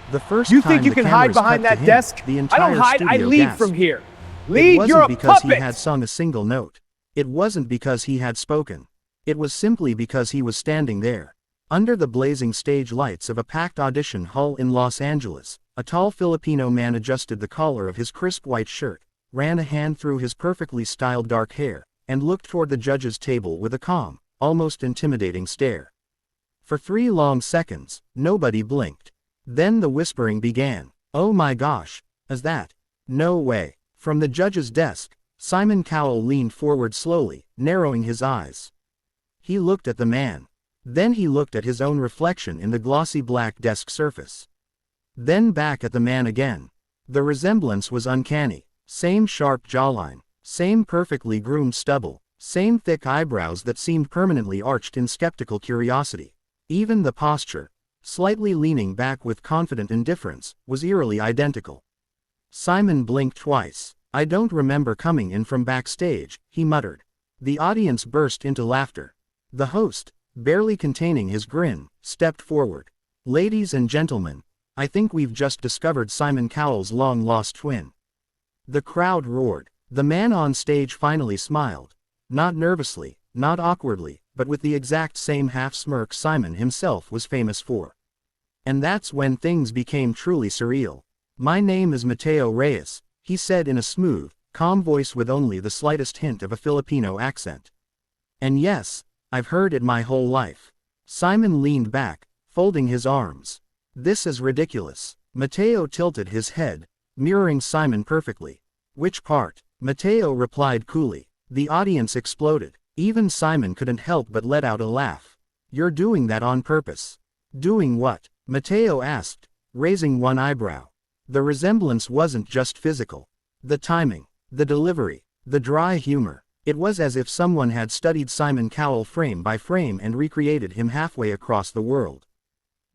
The first You time think you the can hide cameras cut behind to that him, desk? the I entire don't hide, I studio lead gasped. from here. It Lead, wasn't you're a because he puppet! had sung a single note. It wasn't because he had spoken. It was simply because he was standing there. Under the blazing stage lights of a packed audition hall in Los Angeles, a tall Filipino man adjusted the collar of his crisp white shirt, ran a hand through his perfectly styled dark hair, and looked toward the judge's table with a calm, almost intimidating stare. For 3 long seconds, nobody blinked. Then the whispering began. "Oh my gosh, is that? No way." From the judge's desk, Simon Cowell leaned forward slowly, narrowing his eyes. He looked at the man. Then he looked at his own reflection in the glossy black desk surface. Then back at the man again. The resemblance was uncanny. Same sharp jawline, same perfectly groomed stubble, same thick eyebrows that seemed permanently arched in skeptical curiosity. Even the posture, slightly leaning back with confident indifference, was eerily identical. Simon blinked twice. "I don't remember coming in from backstage," he muttered. The audience burst into laughter. The host, barely containing his grin, stepped forward. "Ladies and gentlemen, I think we've just discovered Simon Cowell's long-lost twin." The crowd roared. The man on stage finally smiled. Not nervously, not awkwardly, but with the exact same half-smirk Simon himself was famous for. And that's when things became truly surreal. "My name is Mateo Reyes," he said in a smooth, calm voice with only the slightest hint of a Filipino accent. "And yes, I've heard it my whole life." Simon leaned back, folding his arms. "This is ridiculous." Mateo tilted his head, mirroring Simon perfectly. "Which part?" Mateo replied coolly. The audience exploded. Even Simon couldn't help but let out a laugh. "You're doing that on purpose." "Doing what?" Mateo asked, raising one eyebrow. The resemblance wasn't just physical. The timing, the delivery, the dry humor. It was as if someone had studied Simon Cowell frame by frame and recreated him halfway across the world.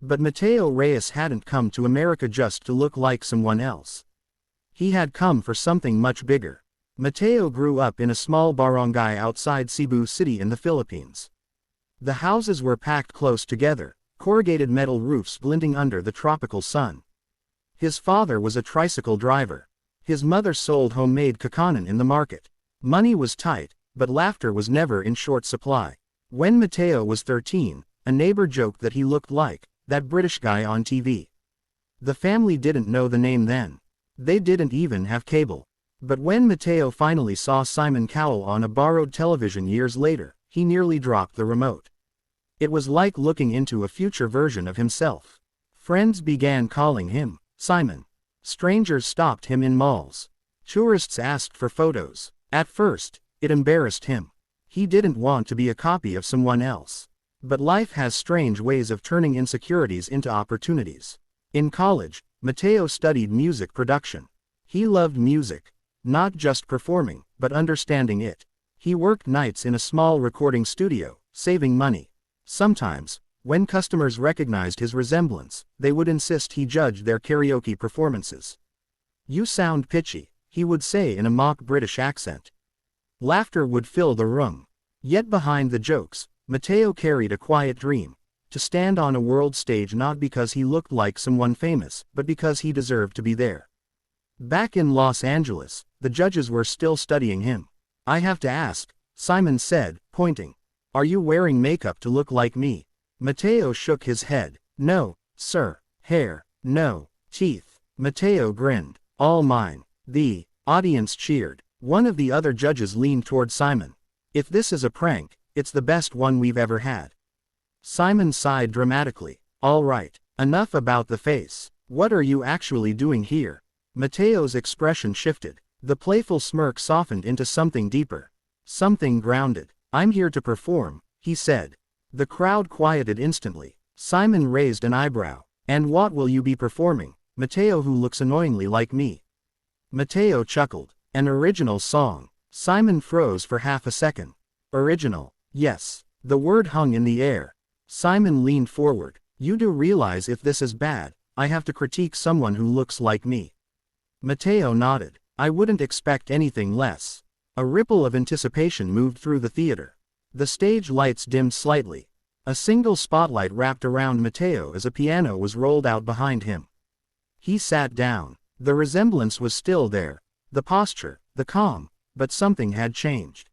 But Mateo Reyes hadn't come to America just to look like someone else. He had come for something much bigger. Mateo grew up in a small barangay outside Cebu City in the Philippines. The houses were packed close together, corrugated metal roofs glinting under the tropical sun. His father was a tricycle driver. His mother sold homemade kakanin in the market. Money was tight, but laughter was never in short supply. When Mateo was 13, a neighbor joked that he looked like that British guy on TV. The family didn't know the name then. They didn't even have cable. But when Mateo finally saw Simon Cowell on a borrowed television years later, he nearly dropped the remote. It was like looking into a future version of himself. Friends began calling him Simon. Strangers stopped him in malls. Tourists asked for photos. At first, it embarrassed him. He didn't want to be a copy of someone else. But life has strange ways of turning insecurities into opportunities. In college, Mateo studied music production. He loved music. Not just performing, but understanding it. He worked nights in a small recording studio, saving money. Sometimes, when customers recognized his resemblance, they would insist he judge their karaoke performances. "You sound pitchy," he would say in a mock British accent. Laughter would fill the room. Yet behind the jokes, Mateo carried a quiet dream. To stand on a world stage not because he looked like someone famous, but because he deserved to be there. Back in Los Angeles, the judges were still studying him. "I have to ask," Simon said, pointing. "Are you wearing makeup to look like me?" Mateo shook his head. "No, sir." "Hair?" "No." "Teeth?" Mateo grinned. "All mine." The audience cheered. One of the other judges leaned toward Simon. "If this is a prank, it's the best one we've ever had." Simon sighed dramatically. "All right, enough about the face. What are you actually doing here?" Mateo's expression shifted. The playful smirk softened into something deeper. Something grounded. "I'm here to perform," he said. The crowd quieted instantly. Simon raised an eyebrow. "And what will you be performing?" "Mateo who looks annoyingly like me." Mateo chuckled. "An original song." Simon froze for half a second. "Original?" "Yes." The word hung in the air. Simon leaned forward. "You do realize if this is bad, I have to critique someone who looks like me?" Mateo nodded. "I wouldn't expect anything less." A ripple of anticipation moved through the theater. The stage lights dimmed slightly. A single spotlight wrapped around Mateo as a piano was rolled out behind him. He sat down. The resemblance was still there. The posture, the calm, but something had changed.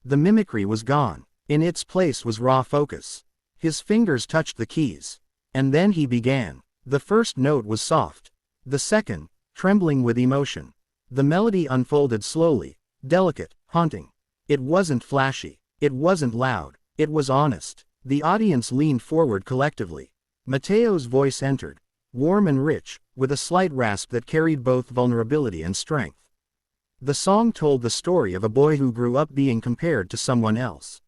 The mimicry was gone. In its place was raw focus. His fingers touched the keys. And then he began. The first note was soft. The second, trembling with emotion. The melody unfolded slowly, delicate, haunting. It wasn't flashy. It wasn't loud. It was honest. The audience leaned forward collectively. Mateo's voice entered, warm and rich, with a slight rasp that carried both vulnerability and strength. The song told the story of a boy who grew up being compared to someone else.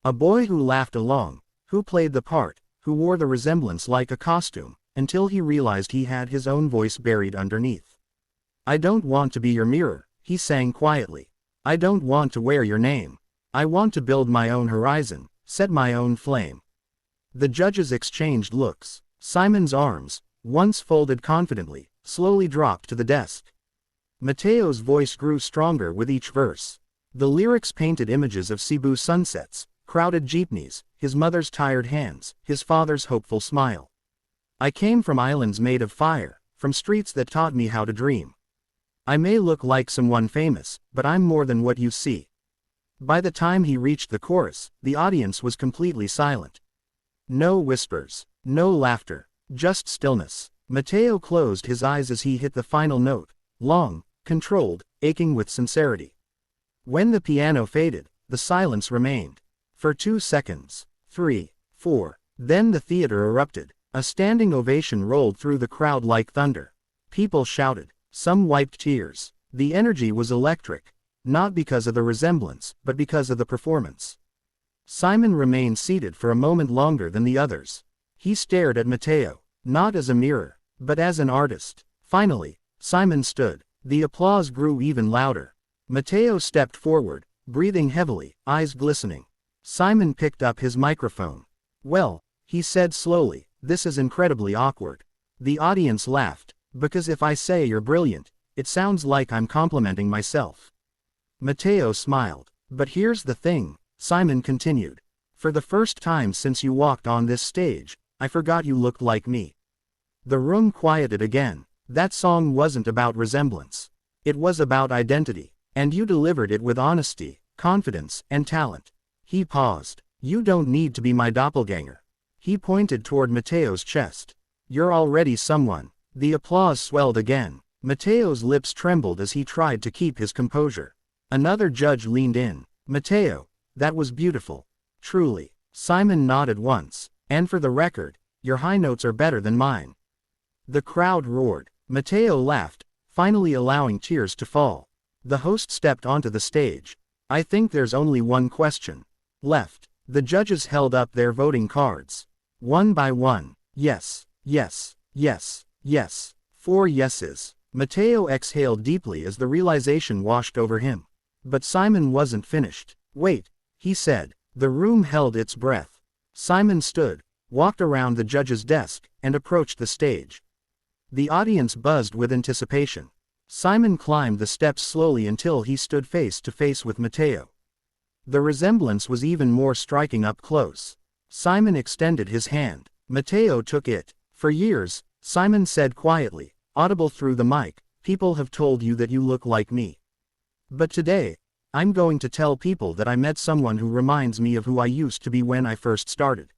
A boy who laughed along, who played the part, who wore the resemblance like a costume, until he realized he had his own voice buried underneath. I don't want to be your mirror, he sang quietly. I don't want to wear your name. I want to build my own horizon, set my own flame. The judges exchanged looks. Simon's arms, once folded confidently, slowly dropped to the desk. Mateo's voice grew stronger with each verse. The lyrics painted images of Cebu sunsets, crowded jeepneys, his mother's tired hands, his father's hopeful smile. I came from islands made of fire, from streets that taught me how to dream. I may look like someone famous, but I'm more than what you see. By the time he reached the chorus, the audience was completely silent. No whispers, no laughter, just stillness. Mateo closed his eyes as he hit the final note, long, controlled, aching with sincerity. When the piano faded, the silence remained. For 2 seconds, 3, 4, then the theater erupted. A standing ovation rolled through the crowd like thunder. People shouted, some wiped tears. The energy was electric. Not because of the resemblance, but because of the performance. Simon remained seated for a moment longer than the others. He stared at Mateo, not as a mirror, but as an artist. Finally, Simon stood. The applause grew even louder. Mateo stepped forward, breathing heavily, eyes glistening. Simon picked up his microphone. Well, he said slowly, this is incredibly awkward. The audience laughed, because if I say you're brilliant, it sounds like I'm complimenting myself. Mateo smiled. But here's the thing, Simon continued. For the first time since you walked on this stage, I forgot you looked like me. The room quieted again. That song wasn't about resemblance. It was about identity. And you delivered it with honesty, confidence, and talent. He paused. You don't need to be my doppelganger. He pointed toward Mateo's chest. You're already someone. The applause swelled again. Mateo's lips trembled as he tried to keep his composure. Another judge leaned in. Mateo, that was beautiful. Truly. Simon nodded once. And for the record, your high notes are better than mine. The crowd roared. Mateo laughed, finally allowing tears to fall. The host stepped onto the stage. I think there's only one question left. The judges held up their voting cards. One by one. Yes, yes, yes, yes. 4 yeses. Mateo exhaled deeply as the realization washed over him. But Simon wasn't finished. Wait, he said. The room held its breath. Simon stood, walked around the judge's desk, and approached the stage. The audience buzzed with anticipation. Simon climbed the steps slowly until he stood face to face with Mateo. The resemblance was even more striking up close. Simon extended his hand. Mateo took it. For years, Simon said quietly, audible through the mic, people have told you that you look like me. But today, I'm going to tell people that I met someone who reminds me of who I used to be when I first started.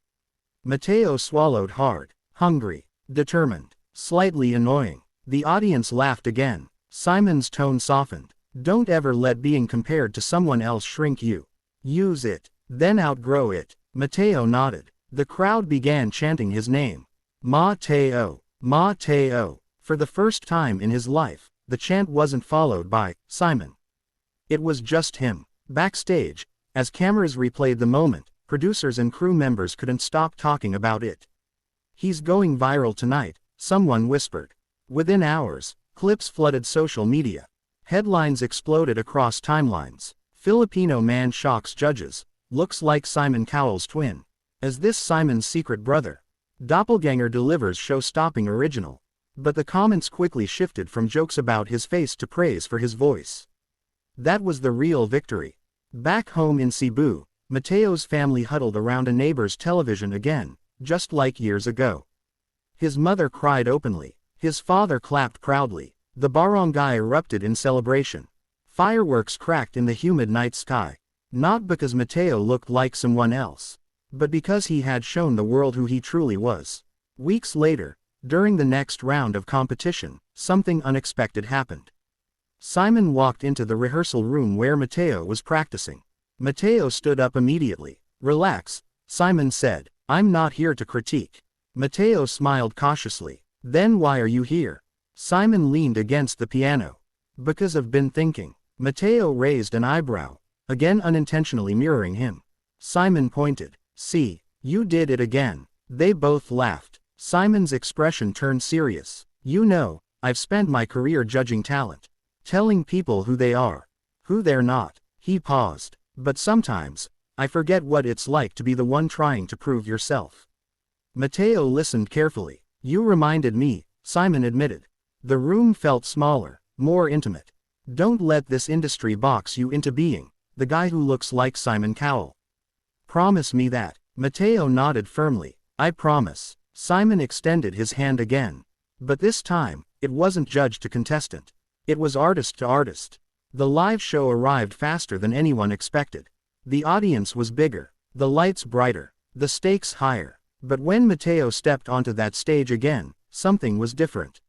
Mateo swallowed hard, hungry, determined, slightly annoying. The audience laughed again. Simon's tone softened. Don't ever let being compared to someone else shrink you. Use it, then outgrow it. Mateo nodded. The crowd began chanting his name. Mateo, Mateo. For the first time in his life, the chant wasn't followed by Simon. It was just him. Backstage, as cameras replayed the moment, producers and crew members couldn't stop talking about it. He's going viral tonight, someone whispered. Within hours, clips flooded social media. Headlines exploded across timelines. Filipino man shocks judges, looks like Simon Cowell's twin. Is this Simon's secret brother? Doppelganger delivers show-stopping original. But the comments quickly shifted from jokes about his face to praise for his voice. That was the real victory. Back home in Cebu, Mateo's family huddled around a neighbor's television again, just like years ago. His mother cried openly. His father clapped proudly. The barangay erupted in celebration. Fireworks cracked in the humid night sky. Not because Mateo looked like someone else, but because he had shown the world who he truly was. Weeks later, during the next round of competition, something unexpected happened. Simon walked into the rehearsal room where Mateo was practicing. Mateo stood up immediately. "Relax," Simon said. "I'm not here to critique." Mateo smiled cautiously. "Then why are you here?" Simon leaned against the piano. "Because I've been thinking." Mateo raised an eyebrow, again unintentionally mirroring him. Simon pointed. "See, you did it again." They both laughed. Simon's expression turned serious. "You know, I've spent my career judging talent. Telling people who they are. Who they're not." He paused. "But sometimes, I forget what it's like to be the one trying to prove yourself." Mateo listened carefully. "You reminded me," Simon admitted. The room felt smaller, more intimate. "Don't let this industry box you into being the guy who looks like Simon Cowell. Promise me that." Mateo nodded firmly. "I promise." Simon extended his hand again. But this time, it wasn't judge to contestant. It was artist to artist. The live show arrived faster than anyone expected. The audience was bigger, the lights brighter, the stakes higher. But when Mateo stepped onto that stage again, something was different.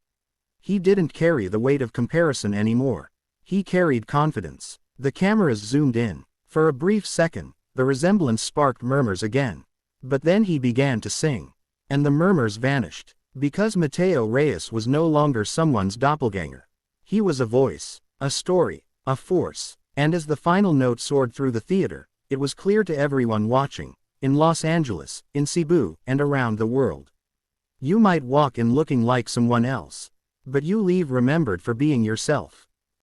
He didn't carry the weight of comparison anymore. He carried confidence. The cameras zoomed in. For a brief second, the resemblance sparked murmurs again. But then he began to sing. And the murmurs vanished. Because Mateo Reyes was no longer someone's doppelganger. He was a voice, a story, a force. And as the final note soared through the theater, it was clear to everyone watching, in Los Angeles, in Cebu, and around the world. You might walk in looking like someone else, but you leave remembered for being yourself.